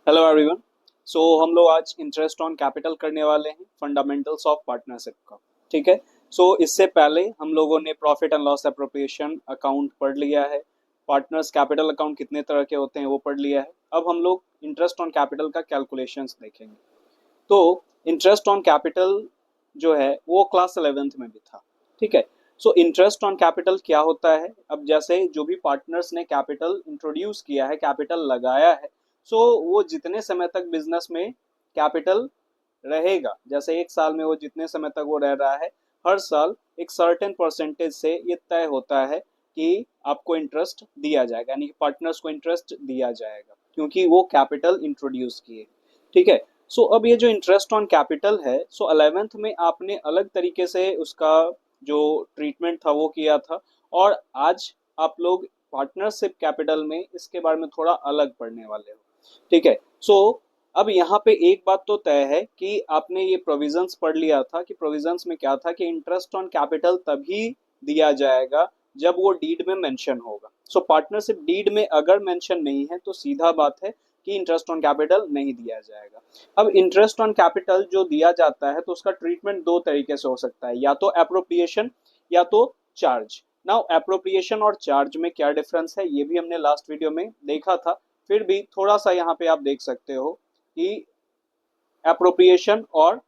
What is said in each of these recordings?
Hello everyone. सो हम लोग आज इंटरेस्ट ऑन कैपिटल करने वाले हैं, फंडामेंटल्स ऑफ पार्टनरशिप का। ठीक है। इससे पहले हम लोगों ने profit and loss appropriation account पढ़ लिया है। पार्टनर्स कैपिटल अकाउंट कितने तरह के होते हैं वो पढ़ लिया है। अब हम लोग इंटरेस्ट ऑन कैपिटल का कैलकुलेशंस देखेंगे। तो इंटरेस्ट ऑन कैपिटल जो है वो क्लास 11th में भी था। ठीक है। इंटरेस्ट ऑन कैपिटल क्या होता है? अब जैसे जो भी पार्टनर्स ने कैपिटल इंट्रोड्यूस किया है, कैपिटल लगाया है, वो जितने समय तक बिजनेस में कैपिटल रहेगा, जैसे एक साल में वो जितने समय तक वो रह रहा है, हर साल एक सर्टेन परसेंटेज से ये तय होता है कि आपको इंटरेस्ट दिया जाएगा, यानी कि पार्टनर्स को इंटरेस्ट दिया जाएगा क्योंकि वो कैपिटल इंट्रोड्यूस किए। ठीक है। अब ये जो इंटरेस्ट ऑन कैपिटल है, 11th में आपने अलग तरीके से उसका जो ट्रीटमेंट था वो किया था, और आज आप लोग पार्टनरशिप कैपिटल में इसके बारे में थोड़ा अलग पढ़ने वाले हो। ठीक है। अब यहाँ पे एक बात तो तय है कि आपने ये प्रोविजंस पढ़ लिया था कि प्रोविजंस में क्या था कि इंटरेस्ट ऑन कैपिटल तभी दिया जाएगा जब वो डीड में मेंशन होगा। पार्टनरशिप डीड में अगर मेंशन नहीं है तो सीधा बात है कि इंटरेस्ट ऑन कैपिटल नहीं दिया जाएगा। अब इंटरेस्ट ऑन कैपिटल जो दिया जाता है तो उसका ट्रीटमेंट दो तरीके से हो सकता है, या तो एप्रोप्रिएशन या तो चार्ज। नाउ एप्रोप्रिएशन और चार्ज में क्या डिफरेंस है ये भी हमने लास्ट वीडियो में देखा था, फिर भी थोड़ा सा यहाँ पे आप देख सकते हो कि एप्रोप्रिएशन और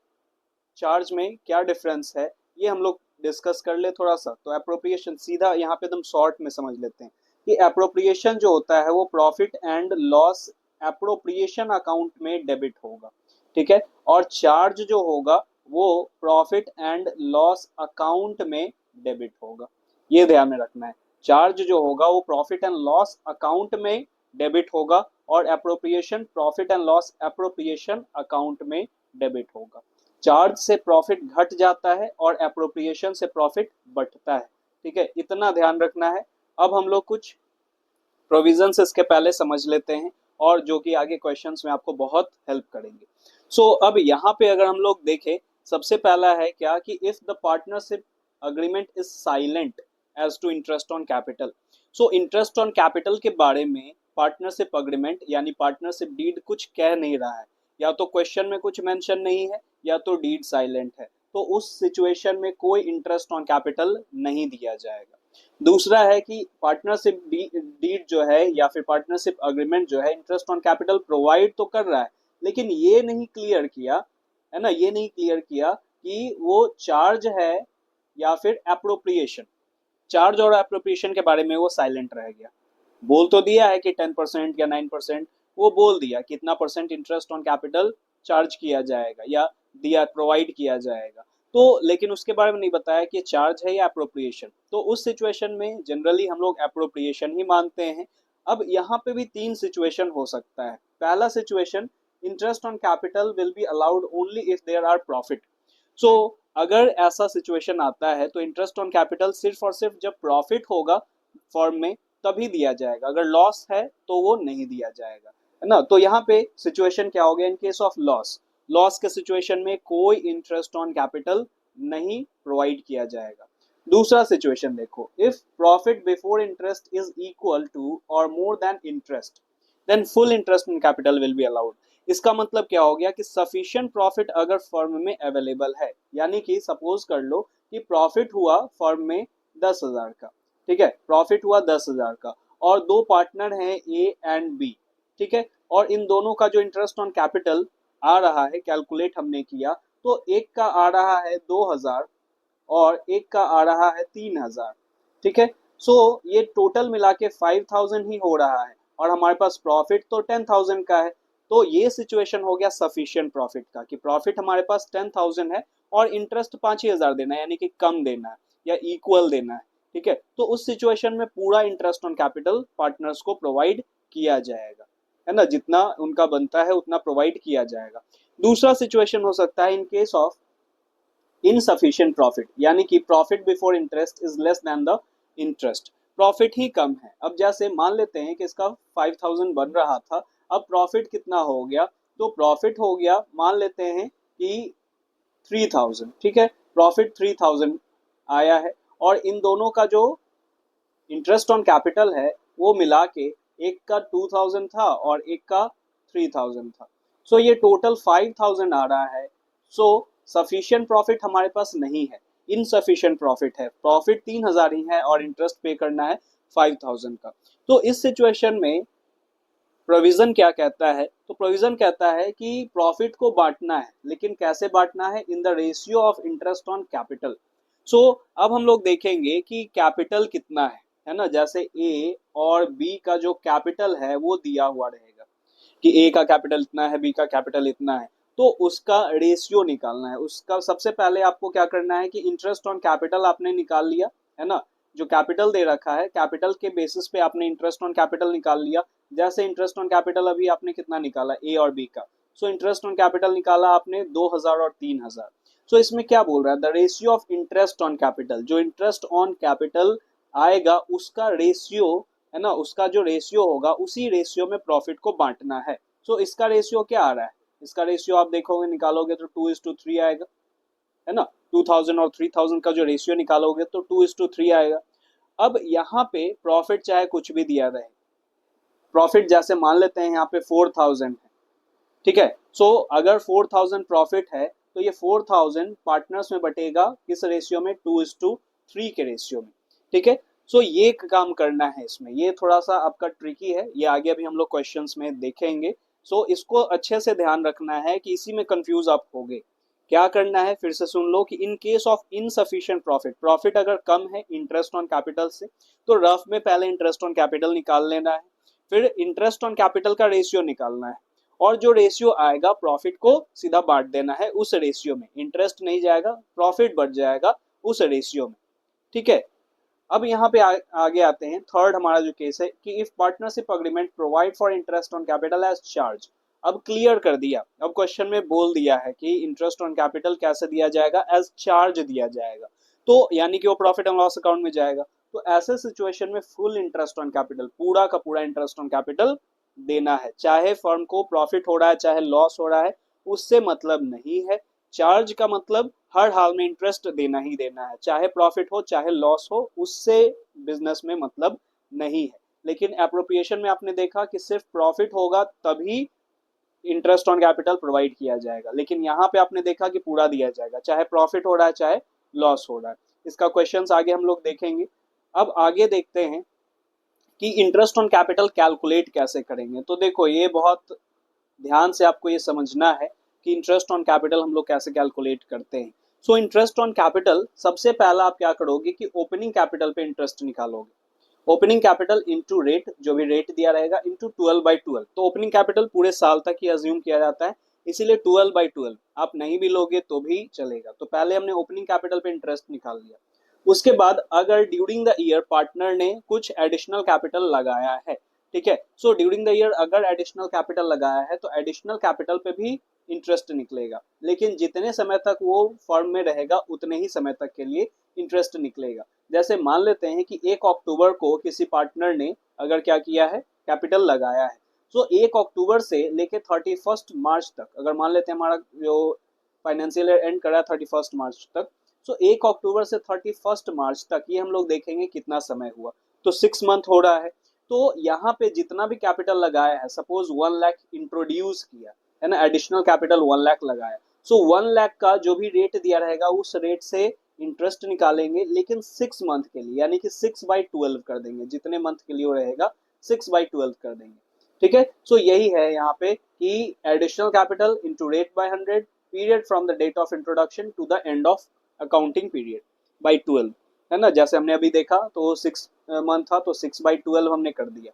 चार्ज में क्या डिफरेंस है, ये हम लोग डिस्कस कर ले थोड़ा सा। तो एप्रोप्रिएशन सीधा यहाँ पे एकदम शॉर्ट में समझ लेते हैं कि एप्रोप्रिएशन जो होता है वो profit and loss appropriation account में डेबिट होगा। ठीक है। और चार्ज जो होगा वो प्रॉफिट एंड लॉस अकाउंट में डेबिट होगा। ये ध्यान में रखना है। चार्ज जो होगा वो प्रॉफिट एंड लॉस अकाउंट में डेबिट होगा, और appropriation profit and loss appropriation account में डेबिट होगा। चार्ज से प्रॉफिट घट जाता है और एप्रोप्रिएशन से प्रॉफिट बढ़ता है। ठीक है, इतना ध्यान रखना है। अब हम लोग कुछ प्रोविजंस इसके पहले समझ लेते हैं, और जो कि आगे क्वेश्चंस में आपको बहुत हेल्प करेंगे। अब यहाँ पे अगर हम लोग देखें, सबसे पहला है क्या कि if the partnership agreement is silent as to interest on capital. Interest on capital के बारे में पार्टनरशिप अग्रीमेंट यानी पार्टनरशिप डीड कुछ कह नहीं रहा है, या तो क्वेश्चन में कुछ मेंशन नहीं है या तो डीड साइलेंट है, तो उस सिचुएशन में कोई इंटरेस्ट ऑन कैपिटल नहीं दिया जाएगा। दूसरा है कि पार्टनरशिप डीड जो है या फिर पार्टनरशिप अग्रीमेंट जो है इंटरेस्ट ऑन कैपिटल प्रोवाइड तो कर रहा है, लेकिन ये नहीं क्लियर किया, है ना, ये नहीं क्लियर किया कि वो चार्ज है या फिर एप्रोप्रिएशन। चार्ज और एप्रोप्रिएशन के बारे में वो साइलेंट रह गया। बोल तो दिया है कि 10% या 9%, वो बोल दिया कितना percent interest on capital charge किया जाएगा या दिया प्रोवाइड किया जाएगा, तो लेकिन उसके बारे में नहीं बताया कि चार्ज है या अप्रोप्रिएशन। तो उस सिचुएशन में जनरली हम लोग अप्रोप्रिएशन ही मानते हैं। अब यहाँ पे भी तीन सिचुएशन हो सकता है। पहला situation, interest on capital will be allowed only if there are profit. So अगर ऐसा सिचुएशन आता है तो इंटरेस्ट ऑन कैपिटल सिर्फ और सिर्फ जब प्रॉफिट होगा फर्म में तभी दिया जाएगा, अगर लॉस है तो वो नहीं दिया जाएगा, है ना। तो यहाँ पे सिचुएशन क्या हो गया? In case of loss, loss के सिचुएशन में कोई इंटरेस्ट ऑन कैपिटल नहीं प्रोवाइड किया जाएगा। दूसरा सिचुएशन देखो, if profit before interest is equal to or more than interest, then full interest in capital will be allowed. इसका मतलब क्या हो गया कि सफिशिएंट प्रॉफिट अगर फर्म में अवेलेबल है, यानी कि सपोज कर लो कि प्रॉफिट हुआ फर्म में 10,000 का। ठीक है, प्रॉफिट हुआ 10,000 का, और दो पार्टनर हैं ए एंड बी। ठीक है, और इन दोनों का जो इंटरेस्ट ऑन कैपिटल आ रहा है, कैलकुलेट हमने किया, तो एक का आ रहा है 2,000 और एक का आ रहा है 3,000। ठीक है, ये टोटल मिला के 5,000 ही हो रहा है, और हमारे पास प्रॉफिट तो 10,000 का है। तो ये सिचुएशन हो गया सफिशिएंट प्रॉफिट का, कि प्रॉफिट हमारे पास 10,000 है और इंटरेस्ट 5,000 देना है, यानी कि कम देना है या इक्वल देना है। ठीक है, तो उस सिचुएशन में पूरा इंटरेस्ट ऑन कैपिटल पार्टनर्स को प्रोवाइड किया जाएगा, है ना, जितना उनका बनता है उतना प्रोवाइड किया जाएगा। दूसरा सिचुएशन हो सकता है in case of insufficient profit, यानी कि profit before interest is less than the interest, profit ही कम है। अब जैसे मान लेते हैं कि इसका 5,000 बन रहा था, अब प्रॉफिट कितना हो गया? तो प्रॉफिट हो गया, मान लेते हैं कि 3,000। ठीक है, प्रॉफिट 3,000 आया है, और इन दोनों का जो इंटरेस्ट ऑन कैपिटल है वो मिला के एक का 2,000 था और एक का 3000 था। सो ये टोटल 5000 आ रहा है। सो सफिशिएंट प्रॉफिट हमारे पास नहीं है, इनसफिशिएंट प्रॉफिट है। प्रॉफिट 3000 ही है और इंटरेस्ट पे करना है 5000 का। तो इस सिचुएशन में प्रोविजन क्या कहता है? तो प्रोविजन कहता है कि प्रॉफिट को बांटना है, लेकिन कैसे बांटना है? In the ratio of interest on capital. So अब हम लोग देखेंगे कि कैपिटल कितना है ना। जैसे ए और बी का जो कैपिटल है वो दिया हुआ रहेगा कि ए का कैपिटल इतना है, बी का कैपिटल इतना है। तो उसका रेशियो निकालना है। उसका सबसे पहले आपको क्या करना है कि इंटरेस्ट ऑन कैपिटल आपने निकाल लिया है ना। जो कैपिटल दे रखा है, कैपिटल के बेसिस पे आपने इंटरेस्ट ऑन कैपिटल निकाल लिया। जैसे इंटरेस्ट ऑन कैपिटल अभी आपने कितना निकाला, ए और बी का। सो इंटरेस्ट ऑन कैपिटल निकाला आपने 2000 और 3000। सो इसमें क्या बोल रहा है? The ratio of interest on capital, जो इंटरेस्ट ऑन कैपिटल आएगा उसका रेशियो है ना, उसका जो रेशियो होगा उसी रेशियो में प्रॉफिट को बांटना है। सो इसका रेशियो क्या आ रहा है? इसका रेशियो आप देखोगे, निकालोगे तो 2:3 आएगा है ना। 2000 और 3000 का जो रेशियो निकालोगे तो 2:3 आएगा। अब यहाँ पे प्रॉफिट चाहे कुछ भी दिया रहे, प्रॉफिट जैसे मान लेते हैं यहाँ पे 4000 है, ठीक है। सो अगर 4000 प्रॉफिट है तो ये 4000 पार्टनर्स में बटेगा किस रेशियो में? 2:3 के रेशियो में, ठीक है। सो ये काम करना है इसमें। ये थोड़ा सा आपका ट्रिकी है, ये आगे अभी हम लोग क्वेश्चंस में देखेंगे। सो इसको अच्छे से ध्यान रखना है कि इसी में कंफ्यूज आप होगे। क्या करना है फिर से सुन लो कि इन case of insufficient profit, profit अगर कम है इंटरेस्ट ऑन कैपिटल से, तो रफ में पहले इंटरेस्ट ऑन कैपिटल निकाल लेना है, फिर इंटरेस्ट ऑन कैपिटल का रेशियो निकालना है, और जो रेशियो आएगा प्रॉफिट को सीधा बांट देना है उस रेशियो में। इंटरेस्ट नहीं जाएगा, प्रॉफिट बढ़ जाएगा उस रेशियो में, ठीक है। अब यहाँ पे आगे आते हैं। थर्ड हमारा जो केस है कि if partnership agreement provide for interest on capital as charge. अब क्लियर कर दिया, अब क्वेश्चन में बोल दिया है कि इंटरेस्ट ऑन कैपिटल कैसे दिया जाएगा? एज चार्ज दिया जाएगा। तो यानी कि वो प्रॉफिट एंड लॉस अकाउंट में जाएगा। तो ऐसे सिचुएशन में फुल इंटरेस्ट ऑन कैपिटल, पूरा का पूरा इंटरेस्ट ऑन कैपिटल देना है, चाहे फर्म को प्रॉफिट हो रहा है चाहे लॉस हो रहा है, उससे मतलब नहीं है। चार्ज का मतलब हर हाल में इंटरेस्ट देना ही देना है, चाहे प्रॉफिट हो चाहे लॉस हो, उससे बिजनेस में मतलब नहीं है। लेकिन एप्रोप्रिएशन में आपने देखा कि सिर्फ प्रॉफिट होगा तभी इंटरेस्ट ऑन कैपिटल प्रोवाइड किया जाएगा, लेकिन यहाँ पे आपने देखा कि पूरा दिया जाएगा, चाहे प्रॉफिट हो रहा है चाहे लॉस हो रहा है। इसका क्वेश्चंस आगे हम लोग देखेंगे। अब आगे देखते हैं कि इंटरेस्ट ऑन कैपिटल कैलकुलेट कैसे करेंगे। तो देखो, ये बहुत ध्यान से आपको ये समझना है कि इंटरेस्ट ऑन कैपिटल हम लोग कैसे कैलकुलेट करते हैं। सो इंटरेस्ट ऑन कैपिटल सबसे पहला आप क्या करोगे कि ओपनिंग कैपिटल पे इंटरेस्ट निकालोगे। ओपनिंग कैपिटल इंटू रेट, जो भी रेट दिया रहेगा, इंटू 12/12। तो ओपनिंग कैपिटल पूरे साल तक ही अज्यूम किया जाता है, इसीलिए 12/12। आप नहीं भी लोगे तो भी चलेगा। तो पहले हमने ओपनिंग कैपिटल पे इंटरेस्ट निकाल लिया। उसके बाद अगर ड्यूरिंग द ईयर पार्टनर ने कुछ एडिशनल कैपिटल लगाया है, ठीक है। सो ड्यूरिंग द ईयर अगर एडिशनल कैपिटल लगाया है तो एडिशनल कैपिटल पे भी इंटरेस्ट निकलेगा, लेकिन जितने समय तक वो फर्म में रहेगा उतने ही समय तक के लिए इंटरेस्ट निकलेगा। जैसे मान लेते हैं कि 1 अक्टूबर को किसी पार्टनर ने अगर क्या किया है, कैपिटल लगाया है। सो 1 अक्टूबर से लेके 31 मार्च तक, अगर मान लेते हैं हमारा जो फाइनेंशियल ईयर एंड करा 31 मार्च तक, सो 1 अक्टूबर से 31 मार्च तक ये हम लोग देखेंगे कितना समय हुआ। तो 6 मंथ हो रहा है। तो यहाँ पे जितना भी कैपिटल लगाया है, सपोज 1 लाख इंट्रोड्यूस किया है ना, एडिशनल कैपिटल 1 लाख लगाया। सो 1 लाख का जो भी रेट दिया रहेगा उस रेट से इंटरेस्ट निकालेंगे, लेकिन 6 मंथ के लिए, यानी कि 6/12 कर देंगे। जितने मंथ के लिए वो रहेगा 6/12 कर देंगे, ठीक है। सो यही है यहाँ पे कि additional capital into rate by 100, period from the date of introduction to the end of accounting period by 12, है ना। जैसे हमने अभी देखा तो 6 मंथ था तो 6/12 हमने कर दिया,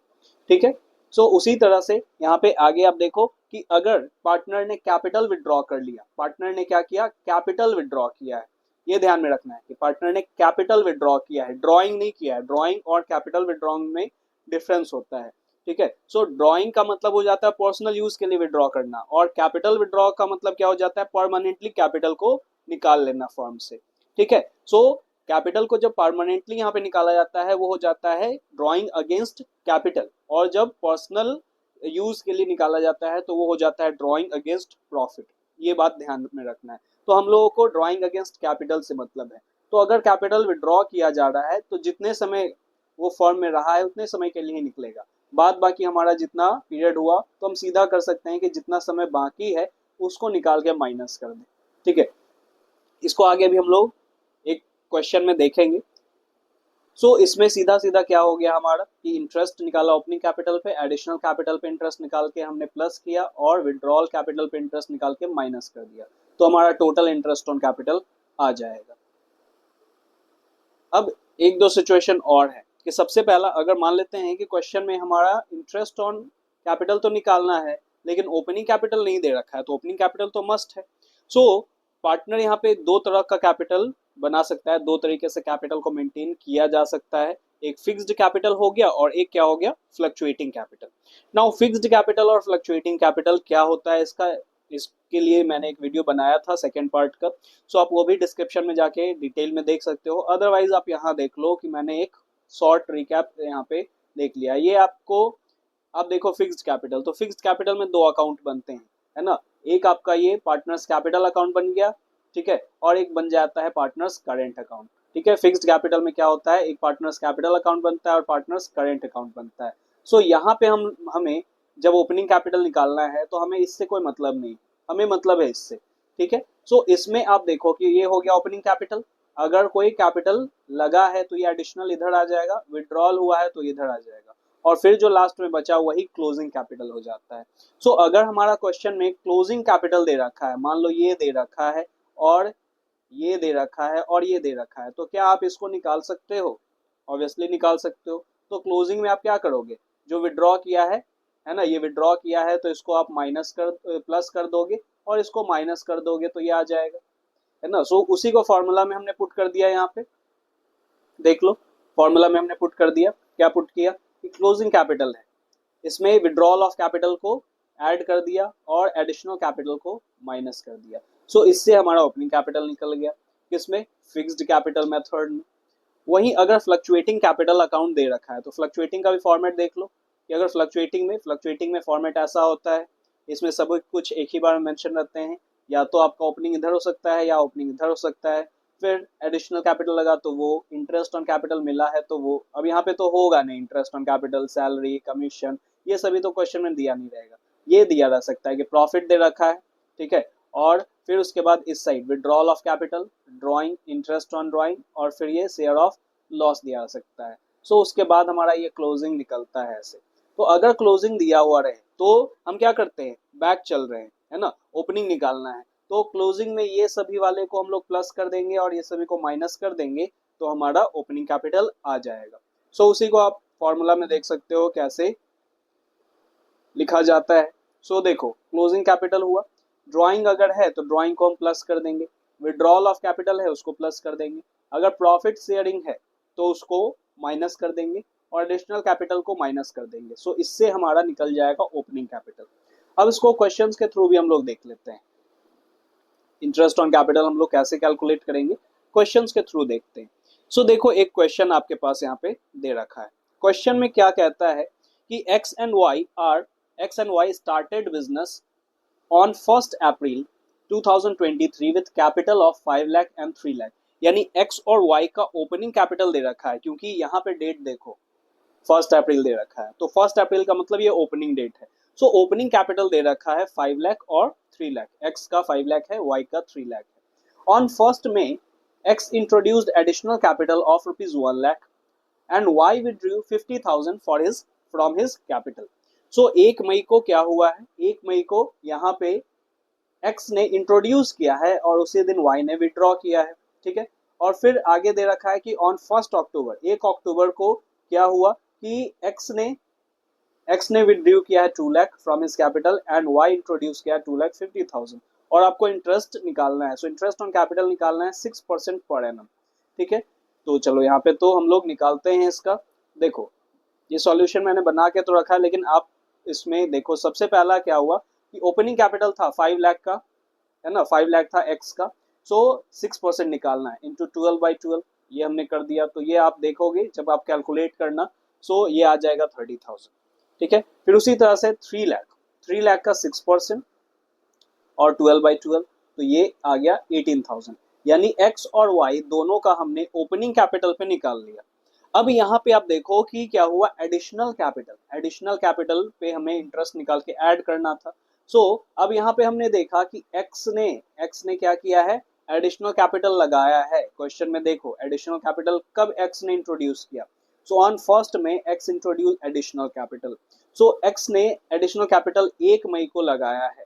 ठीक है। सो उसी तरह से यहाँ पे आगे आप देखो कि अगर पार्टनर ने कैपिटल विड्रॉ कर लिया, पार्टनर ने क्या किया, कैपिटल विड्रॉ किया है। ये ध्यान में रखना है कि पार्टनर ने कैपिटल विड्रॉ किया है, ड्रॉइंग नहीं किया है। ड्रॉइंग और कैपिटल विड्रॉइंग में डिफरेंस होता है, ठीक है। सो ड्रॉइंग का मतलब हो जाता है पर्सनल यूज के लिए विड्रॉ करना, और कैपिटल विड्रॉ का मतलब क्या हो जाता है, परमानेंटली कैपिटल को निकाल लेना फर्म से, ठीक है। सो कैपिटल को जब परमानेंटली यहाँ पे निकाला जाता है वो हो जाता है ड्रॉइंग अगेंस्ट कैपिटल, और जब पर्सनल यूज के लिए निकाला जाता है तो वो हो जाता है ड्रॉइंग अगेंस्ट प्रॉफिट। ये बात ध्यान में रखना है। तो हम लोगों को ड्रॉइंग अगेंस्ट कैपिटल से मतलब है। तो अगर कैपिटल विड्रॉ किया जा रहा है तो जितने समय वो फर्म में रहा है उतने समय के लिए ही निकलेगा। बाद बाकी हमारा जितना पीरियड हुआ तो हम सीधा कर सकते हैं कि जितना समय बाकी है उसको निकाल के माइनस कर दें। ठीक है, इसको आगे भी हम लोग एक क्वेश्चन में देखेंगे। सो इसमें सीधा सीधा क्या हो गया हमारा कि इंटरेस्ट निकाला ओपनिंग कैपिटल पे, एडिशनल कैपिटल पे इंटरेस्ट निकाल के हमने प्लस किया और विड्रॉल कैपिटल पे इंटरेस्ट निकाल के माइनस कर दिया, तो हमारा टोटल इंटरेस्ट ऑन कैपिटल आ जाएगा। अब एक दो सिचुएशन और है कि सबसे पहला अगर मान लेते हैं कि क्वेश्चन में हमारा इंटरेस्ट ऑन कैपिटल तो निकालना है लेकिन ओपनिंग कैपिटल नहीं दे रखा है, तो ओपनिंग कैपिटल तो मस्ट है। सो पार्टनर यहाँ पे दो तरह का कैपिटल बना सकता है, दो तरीके से कैपिटल को मेंटेन किया जा सकता है। एक फिक्स्ड कैपिटल हो गया और एक क्या हो गया, fluctuating capital. Now fixed capital और फ्लक्चुएटिंग कैपिटल क्या होता है इसके लिए मैंने एक वीडियो बनाया था सेकेंड पार्ट का, सो आप वो भी डिस्क्रिप्शन में जाके डिटेल में देख सकते हो। अदरवाइज आप यहाँ देख लो कि मैंने एक शॉर्ट रिकैप यहाँ पे देख लिया। ये आपको आप देखो फिक्स्ड कैपिटल, तो फिक्स्ड कैपिटल में दो अकाउंट बनते हैं, है ना। एक आपका ये पार्टनर्स कैपिटल अकाउंट बन गया, ठीक है, और एक बन जाता है पार्टनर्स करेंट अकाउंट। ठीक है, फिक्स्ड कैपिटल में क्या होता है, एक पार्टनर्स कैपिटल अकाउंट बनता है और पार्टनर्स करेंट अकाउंट बनता है। सो यहाँ पे हमें जब ओपनिंग कैपिटल निकालना है तो हमें इससे कोई मतलब नहीं, हमें मतलब है इससे। ठीक है, सो इसमें आप देखो कि ये हो गया ओपनिंग कैपिटल। अगर कोई कैपिटल लगा है तो ये एडिशनल इधर आ जाएगा, विड्रॉल हुआ है तो इधर आ जाएगा, और फिर जो लास्ट में बचा वही क्लोजिंग कैपिटल हो जाता है। सो अगर हमारा क्वेश्चन में क्लोजिंग कैपिटल दे रखा है, मान लो ये दे रखा है और ये दे रखा है और ये दे रखा है, तो क्या आप इसको निकाल सकते हो? ऑब्वियसली निकाल सकते हो। तो क्लोजिंग में आप क्या करोगे, जो विड्रॉ किया है ना, ये विड्रॉ किया है तो इसको आप माइनस कर प्लस कर दोगे और इसको माइनस कर दोगे तो ये आ जाएगा, है ना। सो उसी को फॉर्मूला में हमने पुट कर दिया, यहाँ पे देख लो फॉर्मूला में हमने पुट कर दिया। क्या पुट किया कि क्लोजिंग कैपिटल है, इसमें विड्रॉल ऑफ कैपिटल को ऐड कर दिया और एडिशनल कैपिटल को माइनस कर दिया। सो इससे हमारा ओपनिंग कैपिटल निकल गया, किसमें, फिक्स्ड कैपिटल मेथड में। वहीं अगर फ्लक्चुएटिंग कैपिटल अकाउंट दे रखा है तो फ्लक्चुएटिंग का भी फॉर्मेट देख लो कि अगर फ्लक्चुएटिंग में फॉर्मेट ऐसा होता है, इसमें सब कुछ एक ही बार मेंशन रहते हैं, या तो आपका ओपनिंग इधर हो सकता है या ओपनिंग इधर हो सकता है। फिर एडिशनल कैपिटल लगा तो वो इंटरेस्ट ऑन कैपिटल मिला है तो वो अब यहाँ पे तो होगा नहीं, interest on capital, salary, commission, ये सभी तो क्वेश्चन में दिया नहीं रहेगा। ये दिया जा सकता है कि प्रॉफिट दे रखा है, ठीक है, और फिर उसके बाद इस side withdrawal of capital, drawing, interest on drawing, और फिर ये शेयर ऑफ लॉस दिया जा सकता है। सो उसके बाद हमारा ये क्लोजिंग निकलता है ऐसे। तो अगर क्लोजिंग दिया हुआ रहे तो हम क्या करते हैं, बैक चल रहे हैं, है ना, ओपनिंग निकालना है, तो क्लोजिंग में ये सभी वाले को हम लोग प्लस कर देंगे और ये सभी को माइनस कर देंगे, तो हमारा ओपनिंग कैपिटल आ जाएगा। सो उसी को आप फॉर्मूला में देख सकते हो कैसे लिखा जाता है। सो देखो क्लोजिंग कैपिटल हुआ, ड्राइंग अगर है तो ड्राइंग को हम प्लस कर देंगे, विड्रॉल ऑफ कैपिटल है उसको प्लस कर देंगे, अगर प्रॉफिट शेयरिंग है तो उसको माइनस कर देंगे और एडिशनल कैपिटल को माइनस कर देंगे। सो इससे हमारा निकल जाएगा ओपनिंग कैपिटल। अब इसको क्वेश्चंस के थ्रू भी हम लोग देख लेते हैं, इंटरेस्ट ऑन कैपिटल हम लोग कैसे कैलकुलेट करेंगे, क्वेश्चंस के थ्रू देखते हैं। सो देखो एक क्वेश्चन आपके पास यहाँ पे दे रखा है। क्वेश्चन में क्या कहता है कि X and Y started business on 1 April 2023 with capital of 5 lakh and 3 lakh. यानी एक्स और वाई का ओपनिंग कैपिटल दे रखा है, क्योंकि यहाँ पे डेट देखो 1 अप्रैल दे रखा है, तो 1 अप्रैल का मतलब ये ओपनिंग डेट है। सो ओपनिंग कैपिटल दे रखा है 5 लाख और 3 लाख, एक्स का 5 लाख है, वाई का 3 लाख है। On 1 May X introduced additional capital of ₹1 lakh and Y withdrew 50,000 for his from his capital. So 1 मई को क्या हुआ है, 1 मई को यहाँ पे एक्स ने इंट्रोड्यूस किया है और उसी दिन वाई ने विड्रॉ किया है, ठीक है। और फिर आगे दे रखा है कि ऑन 1 अक्टूबर 1 अक्टूबर को क्या हुआ कि एक्स ने विड्रू किया है 2 lakh from his capital and Y introduce किया है 2,50,000, और आपको इंटरेस्ट निकालना है। सो इंटरेस्ट ऑन कैपिटल निकालना है 6% पर एनम, ठीक है। तो चलो यहाँ पे तो हम लोग निकालते हैं इसका। देखो ये सॉल्यूशन मैंने बना के तो रखा है, लेकिन आप इसमें देखो सबसे पहला क्या हुआ कि ओपनिंग कैपिटल था 5 लाख का, है ना, 5 लाख था एक्स का। सो 6% निकालना है इंटू 12/12, ये हमने कर दिया। तो ये आप देखोगे जब आप कैलकुलेट करना, सो ये आ जाएगा 30,000, ठीक है। फिर उसी तरह से 3 लाख का 6% और 12/12, तो ये आ गया 18,000। यानी एक्स और वाई दोनों का हमने ओपनिंग कैपिटल पे निकाल लिया। अब यहाँ पे आप देखो कि क्या हुआ, एडिशनल कैपिटल पे हमें इंटरेस्ट निकाल के ऐड करना था। सो अब यहाँ पे हमने देखा कि एक्स ने क्या किया है, एडिशनल कैपिटल लगाया है। क्वेश्चन में देखो एडिशनल कैपिटल कब एक्स ने इंट्रोड्यूस किया। सो ऑन फर्स्ट में एक्स इंट्रोड्यूस एडिशनल कैपिटल। सो एक्स ने एडिशनल कैपिटल 1 मई को लगाया है,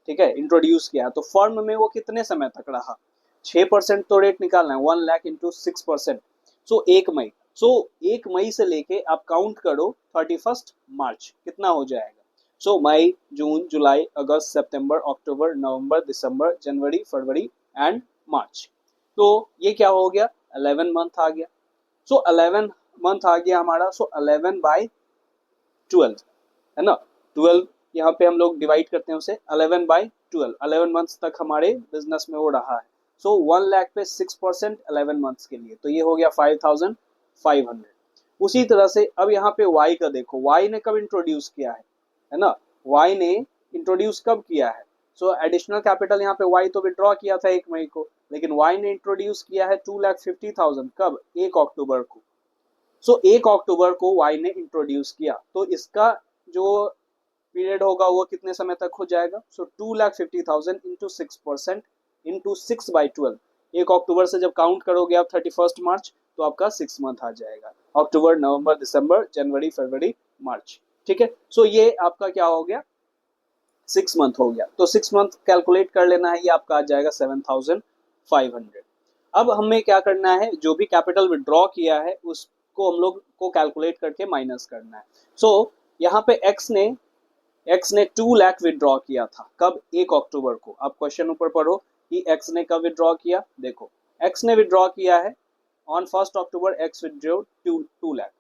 ठीक है, इंट्रोड्यूस किया। तो फर्म में वो कितने समय तक रहा, 6% तो रेट निकालना है, 1 लाख इंटू 6%। सो 1 मई, सो 1 मई से लेके आप काउंट करो 31 मार्च, कितना हो जाएगा। सो मई, जून, जुलाई, अगस्त, सितंबर, अक्टूबर, नवंबर, दिसंबर, जनवरी, फरवरी एंड मार्च। तो ये क्या हो गया, 11 मंथ आ गया। सो 11 मंथ आ गया हमारा। सो 11/12 है ना, 12 यहाँ पे हम लोग डिवाइड करते हैं उसे, 11/12, 11 मंथ्स तक हमारे बिजनेस में वो रहा है। सो 1 लाख पे 6% 11 मंथ्स के लिए, तो ये हो गया 5500। उसी तरह से अब यहाँ पे वाई का देखो, वाई ने कब इंट्रोड्यूस किया है ना, वाई ने इंट्रोड्यूस कब किया है। सो एडिशनल कैपिटल यहाँ पे वाई तो विड्रॉ किया था 1 मई को, लेकिन वाई ने इंट्रोड्यूस किया है 2,50,000 कब, 1 अक्टूबर को। सो 1 अक्टूबर को वाई ने इंट्रोड्यूस किया, तो इसका जो पीरियड होगा वो कितने समय तक हो जाएगा। सो 2,50,000 इंटू 6% इंटू 6/12, 1 अक्टूबर से जब काउंट करोगे आप 31 मार्च, तो आपका 6 मंथ आ जाएगा, अक्टूबर, नवंबर, दिसंबर, जनवरी, फरवरी, मार्च, ठीक है। सो ये आपका क्या हो गया, 6 मंथ हो गया। तो 6 मंथ कैलकुलेट कर लेना है, ये आपका आ जाएगा 7,500। अब हमें क्या करना है, जो भी कैपिटल विड्रॉ किया है उसको हम लोग को कैलकुलेट करके माइनस करना है। सो यहाँ पे एक्स ने 2 लाख विड्रॉ किया था कब, 1 अक्टूबर को। आप क्वेश्चन ऊपर पढ़ो कि एक्स ने कब विड्रॉ किया। देखो एक्स ने विड्रॉ किया है on 1 October, x withdraw 2 lakh,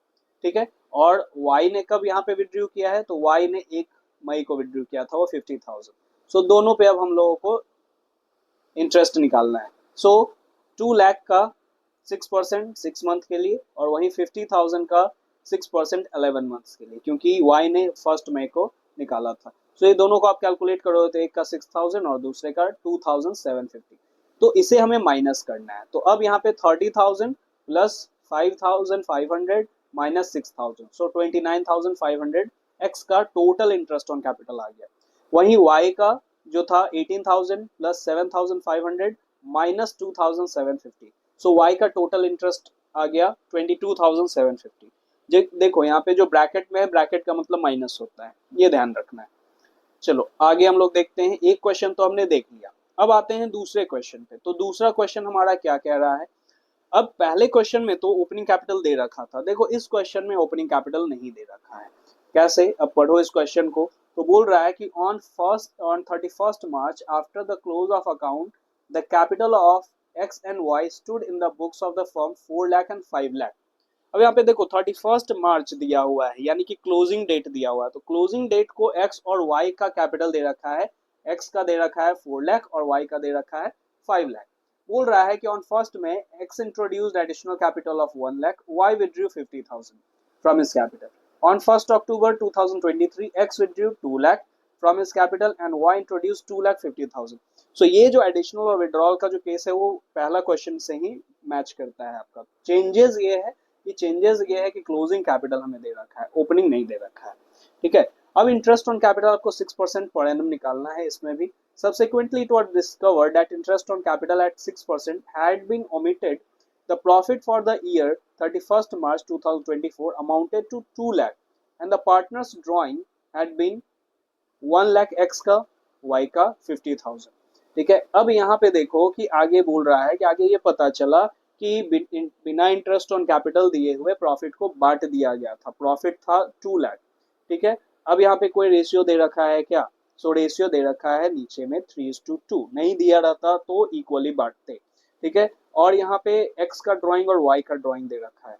ठीक है। और वाई ने कब यहाँ पे विड्रॉ किया है, तो वाई ने 1 मई को विड्रॉ किया था, वो 50,000। सो दोनों पे अब हम लोगों को इंटरेस्ट निकालना है। सो 2 लाख का 6% 6 मंथ के लिए, और वहीं 50,000 का 6% 11 मंथ्स के लिए, क्योंकि वाई ने 1 मई को निकाला था। सो ये दोनों को आप कैलकुलेट करो तो एक का 6,000 और दूसरे का 2,750। तो इसे हमें माइनस करना है। तो अब यहाँ पे 30,000 प्लस 5,500 माइनस 6,000, सो 29,500 एक्स का टोटल इंटरेस्ट ऑन कैपिटल आ गया। वहीं वाई का जो था 18,000 प्लस 7,500 माइनस 2,750, सो वाई का टोटल इंटरेस्ट आ गया 22,750। देखो यहाँ पे जो ब्रैकेट में है, ब्रैकेट का मतलब माइनस होता है, ये ध्यान रखना है। चलो आगे हम लोग देखते हैं, एक क्वेश्चन तो हमने देख लिया। अब आते हैं दूसरे क्वेश्चन पे। तो दूसरा क्वेश्चन हमारा क्या कह रहा है। अब पहले क्वेश्चन में तो ओपनिंग कैपिटल दे रखा था, देखो इस क्वेश्चन में ओपनिंग कैपिटल नहीं दे रखा है। कैसे, अब पढ़ो इस क्वेश्चन को। तो बोल रहा है कि on 31 March after the close of account the capital of X and Y stood in the books of the firm 4 lakh and 5 lakh. अब यहाँ पे देखो 31 मार्च दिया हुआ है, यानी कि क्लोजिंग डेट दिया हुआ है। तो क्लोजिंग डेट को एक्स और वाई का कैपिटल दे रखा है, एक्स का दे रखा है 4 लाख और वाई का दे रखा है 5 लाख। बोल रहा है कि ऑन फर्स्ट में X introduced additional capital of 1 lakh, Y withdrew 50,000 from his capital. On 1 October 2023 X withdrew 2 lakh from his capital and Y introduce 2,50,000। So ये जो एडिशनल और विड्रॉल का जो केस है वो पहला क्वेश्चन से ही मैच करता है आपका। चेंजेस ये है कि क्लोजिंग कैपिटल हमें दे रखा है, ओपनिंग नहीं दे रखा है, ठीक है। अब इंटरेस्ट ऑन कैपिटल आपको 6% पर एनम निकालना है इसमें भी। Subsequently, it was discovered that interest on capital at 6% had been omitted. The profit for the year 31st March 2024 amounted to 2 lakh and the partners drawing had been 1 lakh x का, y का 50,000, ठीक है। अब यहाँ पे देखो कि आगे बोल रहा है कि आगे ये पता चला कि बिना इंटरेस्ट ऑन कैपिटल दिए हुए प्रॉफिट को बांट दिया गया था। प्रॉफिट था 2 लाख, ठीक है। अब यहाँ पे कोई रेशियो दे रखा है क्या, सो रेशियो दे रखा है नीचे में 3:2, नहीं दिया रहता तो इक्वली बांटते, ठीक है। और यहाँ पे एक्स का ड्राइंग और वाई का ड्राइंग दे रखा है,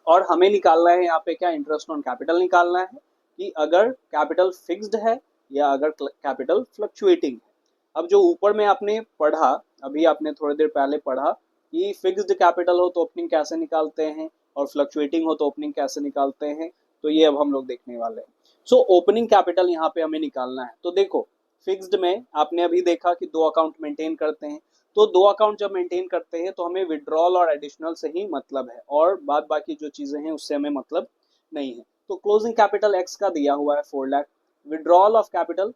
और हमें निकालना है यहाँ पे क्या, इंटरेस्ट ऑन कैपिटल निकालना है कि अगर कैपिटल फिक्स्ड है या अगर कैपिटल फ्लक्चुएटिंग है। अब जो ऊपर में आपने पढ़ा, अभी आपने थोड़ी देर पहले पढ़ा कि फिक्स्ड कैपिटल हो तो ओपनिंग कैसे निकालते हैं और फ्लक्चुएटिंग हो तो ओपनिंग कैसे निकालते हैं, तो ये अब हम लोग देखने वाले हैं। सो ओपनिंग कैपिटल यहाँ पे हमें निकालना है। तो देखो फिक्स्ड में आपने अभी देखा कि दो अकाउंट मेंटेन करते हैं, तो दो अकाउंट जब मेंटेन करते हैं तो हमें विड्रॉल और एडिशनल से ही मतलब है, और बाद बाकी जो चीजें हैं उससे हमें मतलब नहीं है। तो क्लोजिंग कैपिटल एक्स का दिया हुआ है 4 lakh, withdrawal of capital